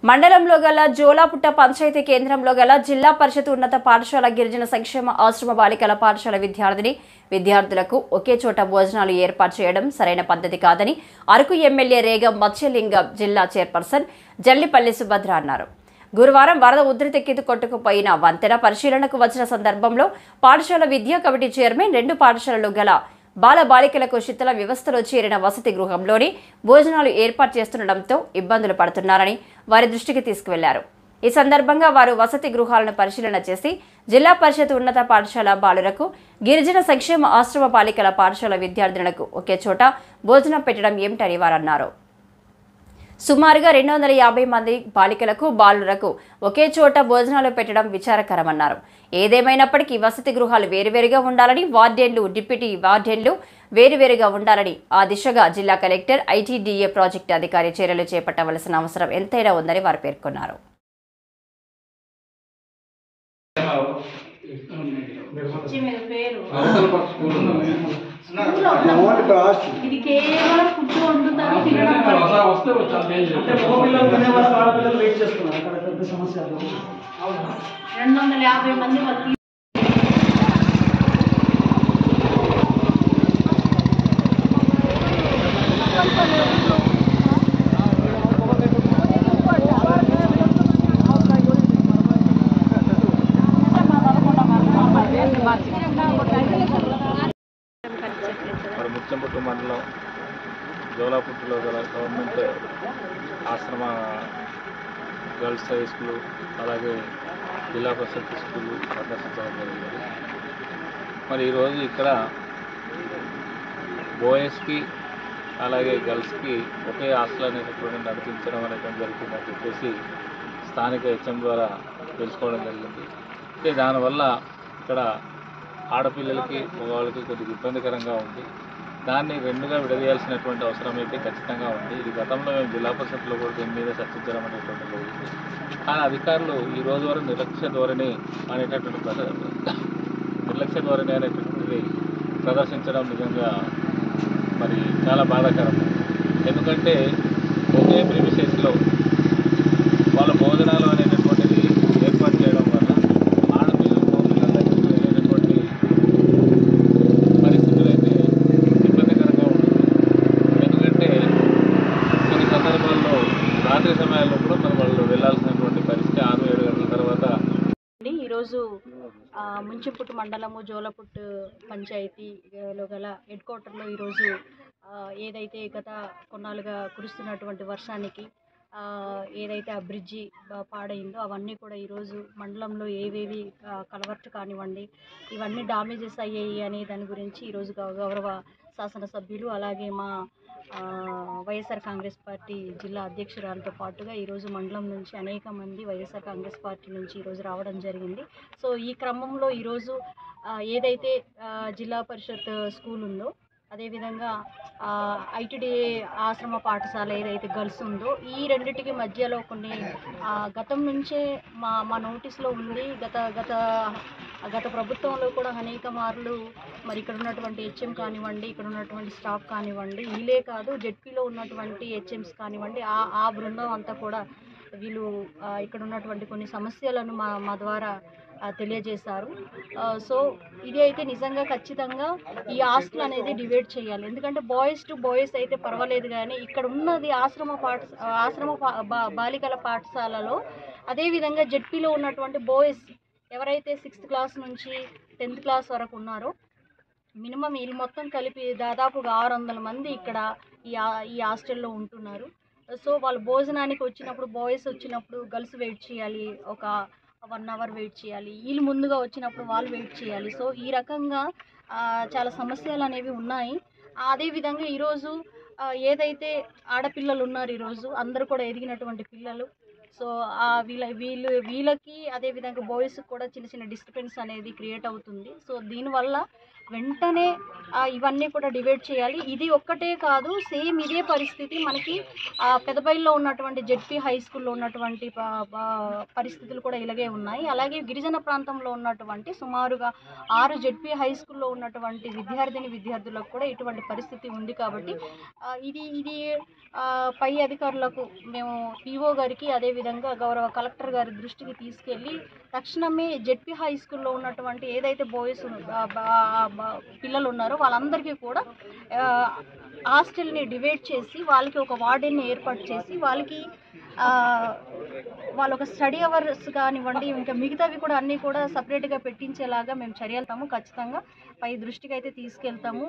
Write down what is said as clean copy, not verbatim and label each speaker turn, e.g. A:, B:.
A: మండలంలో గల జోలాపుట్ట పంచాయతీ కేంద్రంలో గల జిల్లా పరిషత్ ఉన్నత పాఠశాల గిరిజన సంక్షేమ ఆశ్రమ బాలికల పాఠశాల విద్యార్థులకు ఒకే చోట భోజనాలు ఏర్పాటు చేయడం సరైన పద్ధతి కాదని అరకు ఎమ్మెల్యే రేగం మత్స్యలింగం జిల్లా చైర్పర్సన్ జల్లిపల్లి సుభద్ర అన్నారు. గురువారం వరద ఉధృతికి కొట్టుకుపోయిన వంతెన పరిశీలనకు వచ్చిన సందర్భంలో పాఠశాల విద్యా కమిటీ చైర్మన్ రెండు పాఠశాలలు గల బాలికలకు శిథిల వ్యవస్థలో చేరిన వసతి గృహంలోని భోజనాలు ఏర్పాటు చేస్తుండటంతో ఇబ్బందులు పడుతున్నారని వారి దృష్టికి తీసుకువెళ్లారు. ఈ సందర్భంగా వారు వసతి గృహాలను పరిశీలన చేసి జిల్లా పరిషత్ ఉన్నత పాఠశాల బాలురకు గిరిజన సంక్షేమ ఆశ్రమ బాలికల పాఠశాల విద్యార్థులకు ఒకే చోట భోజనం పెట్టడం ఏమిటని వారు అన్నారు. సుమారుగా 250 మంది బాలికలకు బాలురకు ఒకే చోట భోజనాలు పెట్టడం విచారకరమన్నారు. ఏదేమైనప్పటికీ వసతి గృహాలు వేరువేరుగా ఉండాలని, వార్డెన్లు డిప్యూటీ వార్డెన్లు వేరువేరుగా ఉండాలని ఆ దిశగా జిల్లా కలెక్టర్ ఐటీడీఏ ప్రాజెక్టు అధికారి చర్యలు చేపట్టవలసిన అవసరం ఎంతైనా ఉందని వారు పేర్కొన్నారు.
B: ఇది కేవలం ఫుడ్ వండుతారు, 250 మంది వర్క్
C: ముత్యంపుట్టు మండలం జోలాపుట్టులో గల గవర్నమెంట్ ఆశ్రమ గర్ల్స్ హై స్కూలు అలాగే జిల్లా పరిషత్ స్కూలు సందర్శించడం జరిగింది. మరి ఈరోజు ఇక్కడ బాయ్స్కి అలాగే గర్ల్స్కి ఒకే హాస్టల్ అనేటటువంటి నడిపించడం అనేటువంటి జరుగుతుందని చెప్పేసి స్థానిక హెచ్ఎం ద్వారా తెలుసుకోవడం జరిగింది. అయితే దానివల్ల ఇక్కడ ఆడపిల్లలకి మగవాళ్ళకి కొద్దిగా ఇబ్బందికరంగా ఉంది. దాన్ని రెండుగా విడదీయాల్సినటువంటి అవసరం అయితే ఖచ్చితంగా ఉంది. ఇది గతంలో మేము జిల్లా పరిషత్లో కూడా దీని మీద చర్చించడం అనేటువంటి జరిగింది. కానీ అధికారులు ఈ రోజు వరకు నిర్లక్ష్య ధోరణి అనేటువంటిది ప్రదర్శించడం నిజంగా మరి చాలా బాధాకరం. ఎందుకంటే ఒకే ప్రిమిసెస్లో వాళ్ళ భోజనాలు అనేటటువంటిది ఏర్పాటు చేయడం వల్ల ఆడపిల్లలు మగపిల్లల దగ్గరికి వెళ్ళేటటువంటి పరిస్థితులు అయితే ఇబ్బందికరంగా ఉంటుంది. ఎందుకంటే కొన్ని సందర్భాల్లో రాత్రి సమయాల్లో కూడా మరి వాళ్ళు వెళ్ళాల్సినటువంటి పరిస్థితి 6-7 గంటల తర్వాత.
B: ఈరోజు ముంచింపుట్టు మండలము జోలపుట్టు పంచాయతీలో గల హెడ్ క్వార్టర్లో ఈరోజు ఏదైతే గత కొన్నాళ్ళుగా కురుస్తున్నటువంటి వర్షానికి ఏదైతే ఆ బ్రిడ్జి పాడైందో అవన్నీ కూడా ఈరోజు మండలంలో ఏవేవి కలవర్ట్ కానివ్వండి ఇవన్నీ డామేజెస్ అయ్యాయి అనే దాని గురించి ఈరోజు గౌరవ శాసనసభ్యులు అలాగే మా వైఎస్ఆర్ కాంగ్రెస్ పార్టీ జిల్లా అధ్యక్షురాలతో పాటుగా ఈరోజు మండలం నుంచి అనేక మంది వైఎస్ఆర్ కాంగ్రెస్ పార్టీ నుంచి ఈరోజు రావడం జరిగింది. సో ఈ క్రమంలో ఈరోజు ఏదైతే జిల్లా పరిషత్ స్కూల్ ఉందో అదేవిధంగా ఐటీడీఏ ఆశ్రమ పాఠశాల ఏదైతే గర్ల్స్ ఉందో ఈ రెండింటికి మధ్యలో కొన్ని గతం నుంచే మా నోటీస్లో ఉంది. గత ప్రభుత్వంలో కూడా అనేక మార్లు మరి ఇక్కడ ఉన్నటువంటి హెచ్ఎం కానివ్వండి, ఇక్కడ ఉన్నటువంటి స్టాఫ్ కానివ్వండి, వీళ్ళే కాదు జెడ్పీలో ఉన్నటువంటి హెచ్ఎంస్ కానివ్వండి ఆ బృందం అంతా కూడా వీళ్ళు ఇక్కడ ఉన్నటువంటి కొన్ని సమస్యలను మా ద్వారా తెలియజేశారు. సో ఇది అయితే నిజంగా ఖచ్చితంగా ఈ హాస్టల్ అనేది డివైడ్ చేయాలి. ఎందుకంటే బాయ్స్ టు బాయ్స్ అయితే పర్వాలేదు, కానీ ఇక్కడ ఉన్నది ఆశ్రమ బాలికల పాఠశాలలో అదేవిధంగా జెడ్పీలో ఉన్నటువంటి బాయ్స్ ఎవరైతే 6th క్లాస్ నుంచి 10th క్లాస్ వరకు ఉన్నారో మినిమం వీళ్ళు మొత్తం కలిపి దాదాపుగా 600 మంది ఇక్కడ ఈ హాస్టల్లో ఉంటున్నారు. సో వాళ్ళు భోజనానికి వచ్చినప్పుడు బాయ్స్ వచ్చినప్పుడు గర్ల్స్ వెయిట్ చేయాలి, ఒక 1 అవర్ వెయిట్ చేయాలి, వీళ్ళు ముందుగా వచ్చినప్పుడు వాళ్ళు వెయిట్ చేయాలి. సో ఈ రకంగా చాలా సమస్యలు అనేవి ఉన్నాయి. అదేవిధంగా ఈరోజు ఏదైతే ఆడపిల్లలు ఉన్నారు ఈరోజు అందరూ కూడా ఎదిగినటువంటి పిల్లలు. సో వీళ్ళకి అదేవిధంగా బాయ్స్కి కూడా చిన్న డిస్టర్బెన్స్ అనేది క్రియేట్ అవుతుంది. సో దీనివల్ల వెంటనే ఇవన్నీ కూడా డివైడ్ చేయాలి. ఇది ఒక్కటే కాదు, సేమ్ ఇదే పరిస్థితి మనకి పెదబైల్లో ఉన్నటువంటి జెడ్పీ హై స్కూల్లో ఉన్నటువంటి పరిస్థితులు కూడా ఇలాగే ఉన్నాయి. అలాగే గిరిజన ప్రాంతంలో ఉన్నటువంటి సుమారుగా 6 జెడ్పీ హై స్కూల్లో ఉన్నటువంటి విద్యార్థులకు కూడా ఇటువంటి పరిస్థితి ఉంది. కాబట్టి ఇది పై అధికారులకు మేము పీఓ గారికి అదేవిధంగా గౌరవ కలెక్టర్ గారి దృష్టికి తీసుకెళ్ళి తక్షణమే జెడ్పీ హై స్కూల్లో ఉన్నటువంటి ఏదైతే బాయ్స్ పిల్లలు ఉన్నారో వాళ్ళందరికీ కూడా హాస్టల్ని డివైడ్ చేసి వాళ్ళకి ఒక వార్డెన్ని ఏర్పాటు చేసి వాళ్ళకి వాళ్ళ ఒక స్టడీ అవర్స్ కానివ్వండి, ఇంకా మిగతావి కూడా అన్నీ కూడా సపరేట్గా పెట్టించేలాగా మేము చర్యలుతాము. ఖచ్చితంగా పై దృష్టికి అయితే తీసుకెళ్తాము.